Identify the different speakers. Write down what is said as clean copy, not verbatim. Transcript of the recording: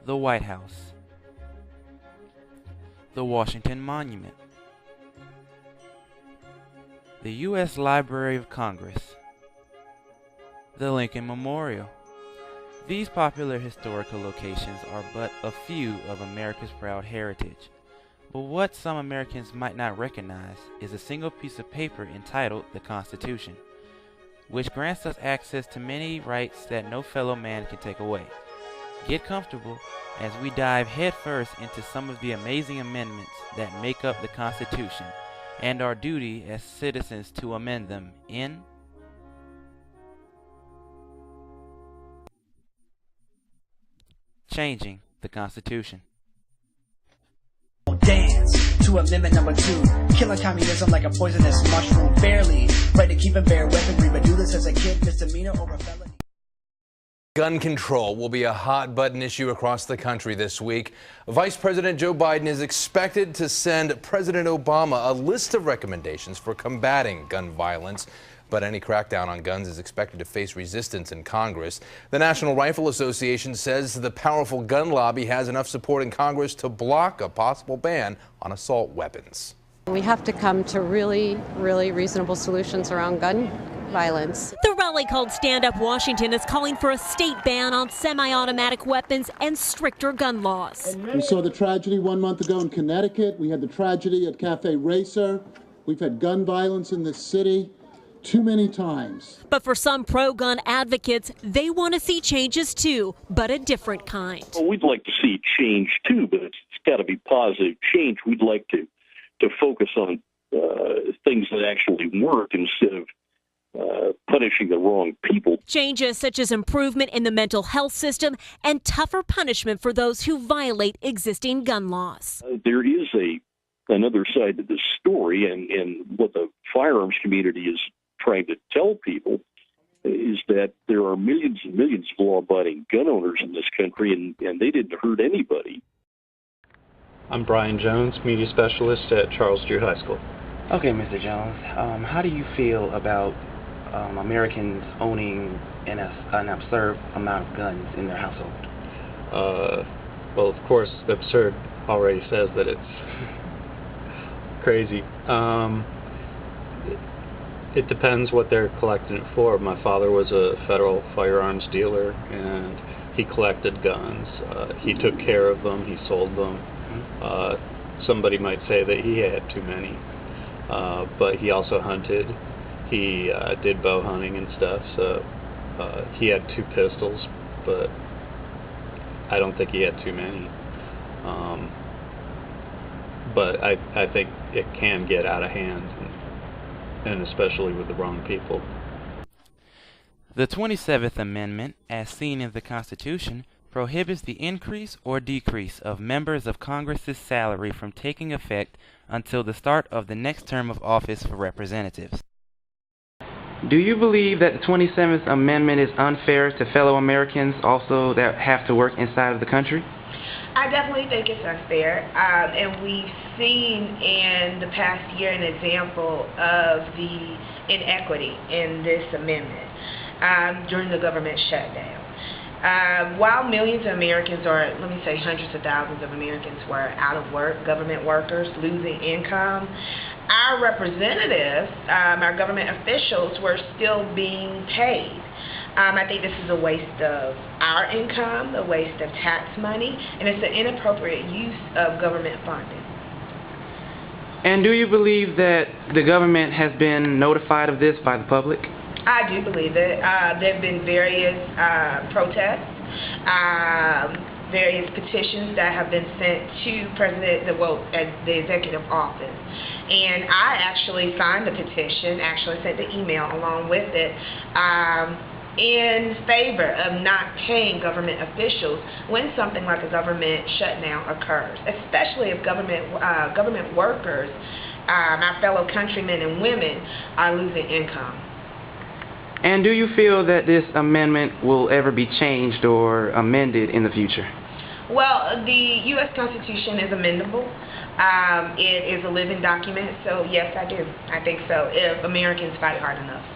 Speaker 1: the White House, the Washington Monument, the U.S. Library of Congress, the Lincoln Memorial. These popular historical locations are but a few of America's proud heritage. But what some Americans might not recognize is a single piece of paper entitled the Constitution, which grants us access to many rights that no fellow man can take away. Get comfortable as we dive headfirst into some of the amazing amendments that make up the Constitution and our duty as citizens to amend them in changing the Constitution.
Speaker 2: Dance to amendment number 2, killing communism like a poisonous mushroom. Barely right to keep and bear weaponry, but do this as a kid, misdemeanor or a felony.
Speaker 3: Gun control will be a hot button issue across the country this week. Vice President Joe Biden is expected to send President Obama a list of recommendations for combating gun violence. But any crackdown on guns is expected to face resistance in Congress. The National Rifle Association says the powerful gun lobby has enough support in Congress to block a possible ban on assault weapons.
Speaker 4: We have to come to really reasonable solutions around gun violence.
Speaker 5: The rally called Stand Up Washington is calling for a state ban on semi-automatic weapons and stricter gun laws.
Speaker 6: We saw the tragedy 1 month ago in Connecticut. We had the tragedy at Cafe Racer. We've had gun violence in this city too many times.
Speaker 5: But for some pro-gun advocates, they want to see changes too, but a different kind.
Speaker 7: Well, we'd like to see change too, but it's got to be positive change. We'd like to focus on things that actually work instead of punishing the wrong people.
Speaker 5: Changes such as improvement in the mental health system and tougher punishment for those who violate existing gun laws.
Speaker 7: There is another side to this story, and what the firearms community is trying to tell people is that there are millions and millions of law-abiding gun owners in this country, and they didn't hurt anybody.
Speaker 8: I'm Brian Jones, media specialist at Charles Drew High School.
Speaker 9: Okay, Mr. Jones, how do you feel about Americans owning an absurd amount of guns in their household?
Speaker 8: Well, of course, absurd already says that it's crazy. It depends what they're collecting it for. My father was a federal firearms dealer, and he collected guns. He took care of them. He sold them. Somebody might say that he had too many, but he also hunted. He did bow hunting and stuff, so he had 2 pistols, but I don't think he had too many. But I think it can get out of hand, and especially with the wrong people.
Speaker 1: The 27th Amendment, as seen in the Constitution, prohibits the increase or decrease of members of Congress's salary from taking effect until the start of the next term of office for representatives.
Speaker 9: Do you believe that the 27th Amendment is unfair to fellow Americans also that have to work inside of the country?
Speaker 10: I definitely think it's unfair, and we've seen in the past year an example of the inequity in this amendment during the government shutdown. While millions of Americans, or let me say hundreds of thousands of Americans, were out of work, government workers losing income, our representatives, our government officials, were still being paid. I think this is a waste of our income, a waste of tax money, and it's an inappropriate use of government funding.
Speaker 9: And do you believe that the government has been notified of this by the public?
Speaker 10: I do believe it. There have been various protests, various petitions that have been sent to the executive office. And I actually signed the petition, actually sent the email along with it, in favor of not paying government officials when something like a government shutdown occurs, especially if government workers, our fellow countrymen and women, are losing income.
Speaker 9: And do you feel that this amendment will ever be changed or amended in the future?
Speaker 10: Well, the U.S. Constitution is amendable. It is a living document, so yes, I do. I think so, if Americans fight hard enough.